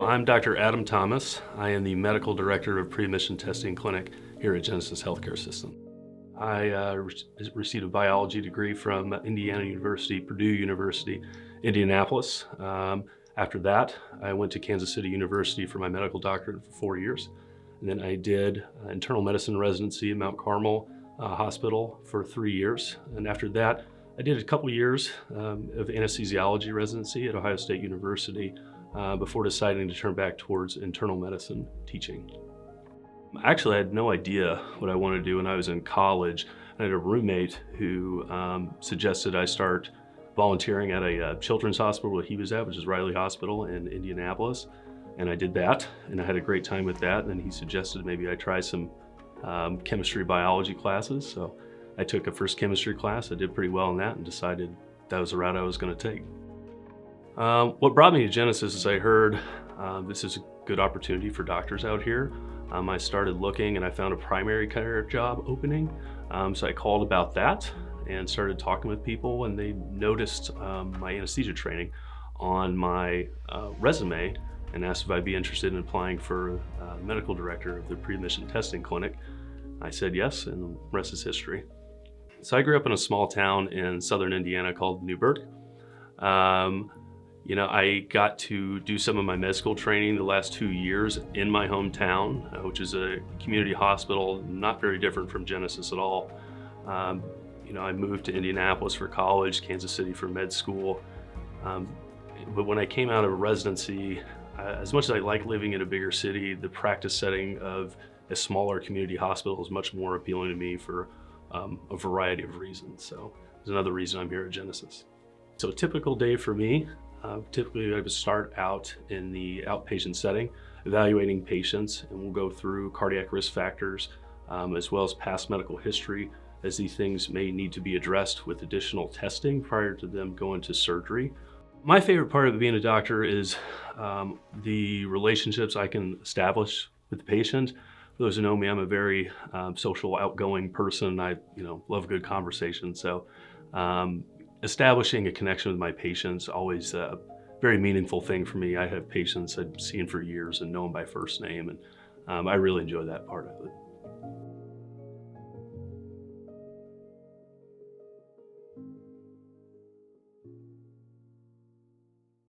I'm Dr. Adam Thomas. I am the Medical Director of Pre-Admission Testing Clinic here at Genesis HealthCare System. I received a biology degree from Indiana University, Purdue University, Indianapolis. After that, I went to Kansas City University for my medical doctorate for 4 years. And then I did internal medicine residency at Mount Carmel Hospital for 3 years. And after that, I did a couple years of anesthesiology residency at Ohio State University before deciding to turn back towards internal medicine teaching. Actually, I had no idea what I wanted to do when I was in college. I had a roommate who suggested I start volunteering at a children's hospital where he was at, which is Riley Hospital in Indianapolis. And I did that, and I had a great time with that. And then he suggested maybe I try some chemistry biology classes. So I took a first chemistry class. I did pretty well in that and decided that was the route I was going to take. What brought me to Genesis is I heard this is a good opportunity for doctors out here. I started looking and I found a primary care job opening. So I called about that and started talking with people, and they noticed my anesthesia training on my resume and asked if I'd be interested in applying for medical director of the pre-admission testing clinic. I said yes, and the rest is history. So I grew up in a small town in southern Indiana called Newburgh. I got to do some of my med school training the last 2 years in my hometown, which is a community hospital, not very different from Genesis at all. I moved to Indianapolis for college, Kansas City for med school. But when I came out of residency, as much as I like living in a bigger city, the practice setting of a smaller community hospital is much more appealing to me for a variety of reasons. So there's another reason I'm here at Genesis. So a typical day for me, typically I would start out in the outpatient setting, evaluating patients, and we'll go through cardiac risk factors, as well as past medical history, as these things may need to be addressed with additional testing prior to them going to surgery. My favorite part of being a doctor is the relationships I can establish with the patient. For those who know me, I'm a very social, outgoing person. I love good conversation. So establishing a connection with my patients, always a very meaningful thing for me. I have patients I've seen for years and know them by first name, and I really enjoy that part of it.